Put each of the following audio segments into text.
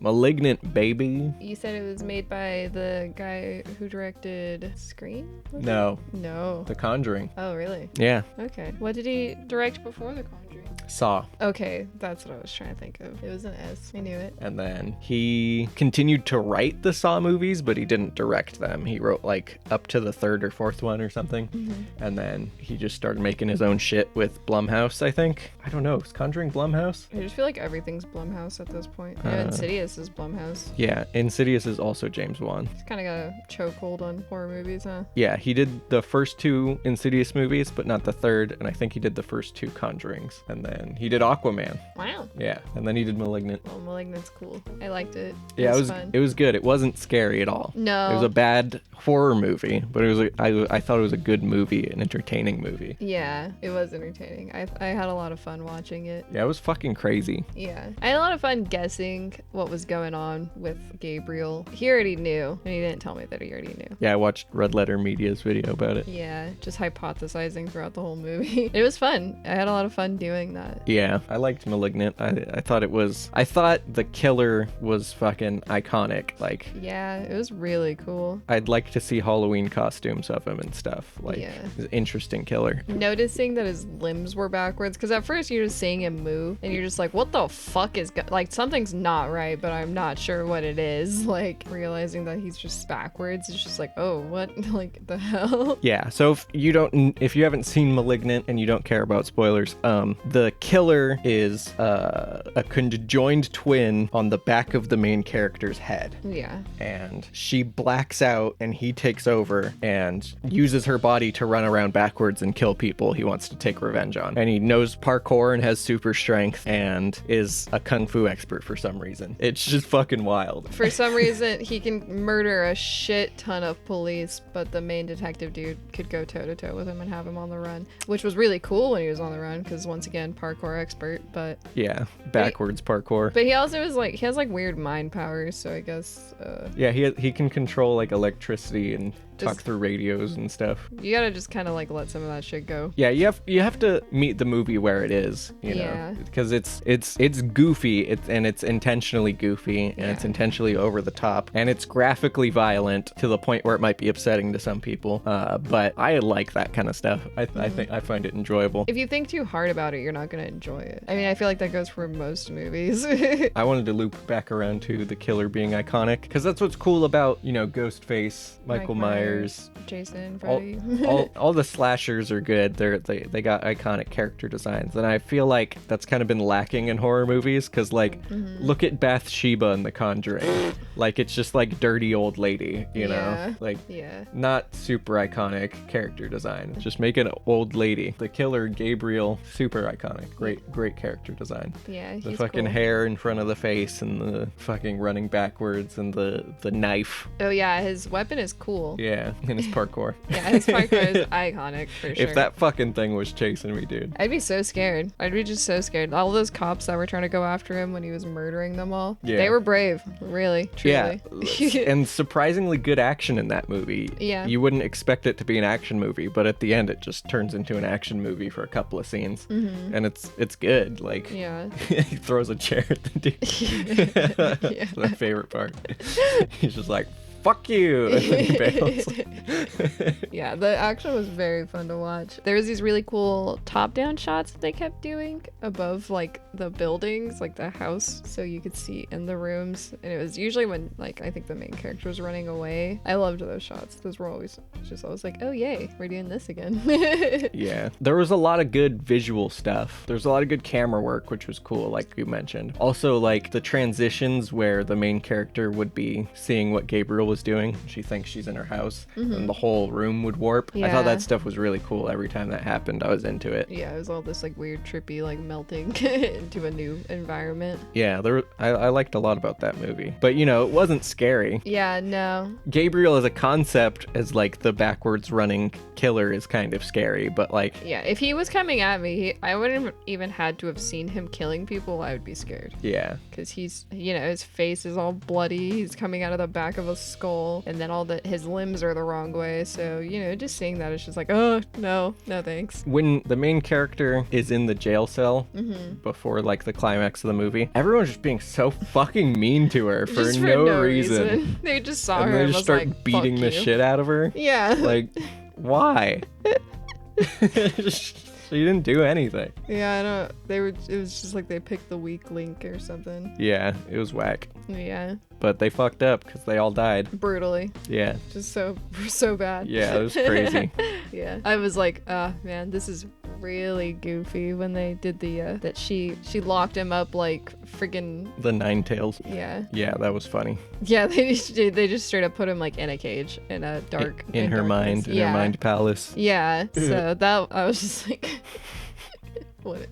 Malignant, baby. You said it was made by the guy who directed Scream? No. No. The Conjuring. Oh, really? Yeah. Okay. What did he direct before The Conjuring? Saw. Okay, that's what I was trying to think of. It was an S. I knew it. And then he continued to write the Saw movies, but he didn't direct them. He wrote like up to the third or fourth one or something. Mm-hmm. And then he just started making his own shit with Blumhouse, I think. I don't know. Is Conjuring Blumhouse? I just feel like everything's Blumhouse at this point. I know Insidious is Blumhouse. Yeah. Insidious is also James Wan. He's kind of got a chokehold on horror movies, huh? Yeah, he did the first two Insidious movies, but not the third. And I think he did the first two Conjurings. And then he did Aquaman. Wow. Yeah. And then he did Malignant. Well, Malignant's cool. I liked it. Yeah, fun. it was good. It wasn't scary at all. No. It was a bad horror movie, but I thought it was a good movie, an entertaining movie. Yeah, it was entertaining. I had a lot of fun watching it. Yeah, it was fucking crazy. Yeah. I had a lot of fun guessing what was going on with Gabriel. He already knew, and he didn't tell me that he already knew. Yeah, I watched Red Letter Media's video about it. Yeah, just hypothesizing throughout the whole movie. It was fun. I had a lot of fun doing that. Yeah, I liked Malignant. I thought the killer was fucking iconic. Like, yeah, it was really cool. I'd like to see Halloween costumes of him and stuff. Like, Yeah. he's an interesting killer. Noticing that his limbs were backwards, because at first you're just seeing him move, and you're just like, what the fuck is like, something's not right, but I'm not sure what it is. Like, realizing that he's just backwards, it's just like, oh, what? Like, the hell? Yeah, so if you haven't seen Malignant and you don't care about spoilers, the killer is a conjoined twin on the back of the main character's head. Yeah. And she blacks out and he takes over and uses her body to run around backwards and kill people he wants to take revenge on. And he knows parkour and has super strength and is a kung fu expert for some reason. It's just fucking wild. For some reason, he can murder a shit ton of police, but the main detective dude could go toe-to-toe with him and have him on the run, which was really cool when he was on the run, because once again, parkour expert, but... Yeah, backwards parkour. But he also is like, he has like weird mind powers, so I guess... Yeah, he can control like electricity and talk Just- through radios and stuff. You gotta just kind of like let some of that shit go. Yeah, you have to meet the movie where it is, you Yeah. know, because it's goofy, and it's intentionally goofy, and it's Yeah. intentionally over the top, and it's graphically violent to the point where it might be upsetting to some people. But I like that kind of stuff. I think I find it enjoyable. If you think too hard about it, you're not gonna enjoy it. I mean, I feel like that goes for most movies. I wanted to loop back around to the killer being iconic, because that's what's cool about, you know, Ghostface, Michael Myers. Jason, All, Freddy. all the slashers are good. They got iconic character designs, and I feel like that's kind of been lacking in horror movies. Because like, look at Bathsheba in The Conjuring. Like, it's just like dirty old lady, you know, like Yeah. not super iconic character design. Just make an old lady. The killer Gabriel, super iconic. Great character design. Yeah, The he's fucking cool. hair in front of the face and the fucking running backwards and the knife. Oh yeah, his weapon is cool. Yeah, and his parkour. Yeah, his parkour is iconic for sure. If that fucking thing was chasing me, dude. I'd be so scared. I'd be just so scared. All those cops that were trying to go after him when he was murdering them all. Yeah. They were brave. Really. Truly. Yeah. And surprisingly good action in that movie. Yeah. You wouldn't expect it to be an action movie, but at the end it just turns into an action movie for a couple of scenes. And it's good. Like, Yeah. he throws a chair at the dude. Yeah. That's my favorite part. He's just like, fuck you. And then he bails. Yeah, the action was very fun to watch. There was these really cool top-down shots that they kept doing above like the buildings, like the house, so you could see in the rooms. And it was usually when like I think the main character was running away. I loved those shots. Those were always like, oh yay, we're doing this again. Yeah. There was a lot of good visual stuff. There's a lot of good camera work, which was cool, like you mentioned. Also, like the transitions where the main character would be seeing what Gabriel was doing. She thinks she's in her house and the whole room would warp. I thought Yeah. that stuff was really cool. Every time that happened, I was into it. Yeah, it was all this like weird trippy like melting into a new environment. Yeah, I liked a lot about that movie. But, you know, it wasn't scary. Yeah, no. Gabriel as a concept, as like the backwards running killer, is kind of scary, but like, Yeah, if he was coming at me, I wouldn't have even had to have seen him killing people. I would be scared. yeah. Because he's, you know, his face is all bloody. He's coming out of the back of a skull, and then his limbs are the wrong way. So, you know, just seeing that, it's just like, oh, no thanks. When the main character is in the jail cell before like the climax of the movie, everyone's just being so fucking mean to her for Just no reason. They just saw And her they and just was start like, beating "Fuck the you." shit out of her. Yeah. Like, why? She didn't do anything. Yeah, I don't. It was just like they picked the weak link or something. Yeah, it was whack. Yeah. But they fucked up because they all died. Brutally. Yeah. Just so bad. Yeah, it was crazy. Yeah. I was like, man, this is really goofy when they did that she locked him up like friggin' The Nine Tails. yeah. Yeah, that was funny. Yeah, they just straight up put him like in a cage in a dark In her darkness. mind, in her mind palace. Yeah. So that I was just like what?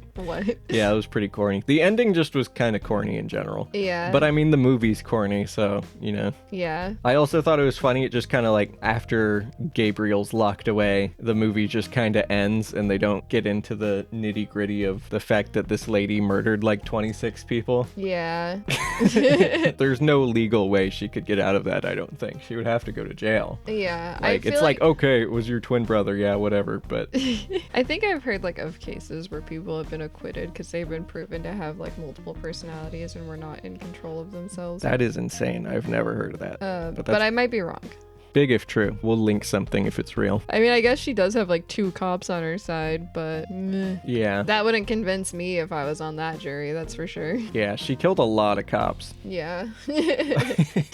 Yeah, it was pretty corny. The ending just was kind of corny in general. Yeah. But I mean, the movie's corny, so, you know. Yeah. I also thought it was funny. It just kind of like after Gabriel's locked away, the movie just kind of ends and they don't get into the nitty gritty of the fact that this lady murdered like 26 people. Yeah. There's no legal way she could get out of that, I don't think. She would have to go to jail. Yeah. Like, I feel it's like, okay, it was your twin brother. Yeah, whatever. But I think I've heard like of cases where people have been acquitted because they've been proven to have like multiple personalities and were not in control of themselves. that is insane. I've never heard of that. But that's I might be wrong. big if true. We'll link something if it's real. I mean, I guess she does have like 2 cops on her side, but meh. Yeah. That wouldn't convince me if I was on that jury, that's for sure. Yeah, she killed a lot of cops. Yeah.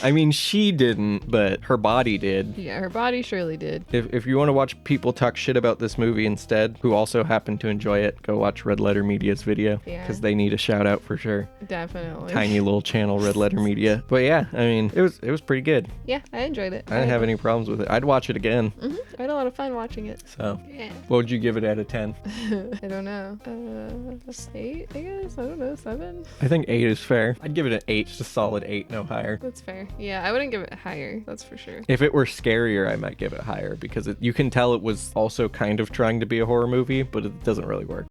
I mean, she didn't, but her body did. Yeah, her body surely did. If you want to watch people talk shit about this movie instead, who also happen to enjoy it, go watch Red Letter Media's video. Yeah. Because they need a shout out for sure. Definitely. Tiny little channel, Red Letter Media. But yeah, I mean, it was pretty good. Yeah, I enjoyed it. I didn't have any problems with it. I'd watch it again. I had a lot of fun watching it. So, Yeah. what would you give it out of 10? I don't know. 8, I guess? I don't know, 7? I think 8 is fair. I'd give it an 8, just a solid 8, no higher. That's fair. Yeah, I wouldn't give it higher, that's for sure. If it were scarier, I might give it higher because you can tell it was also kind of trying to be a horror movie, but it doesn't really work.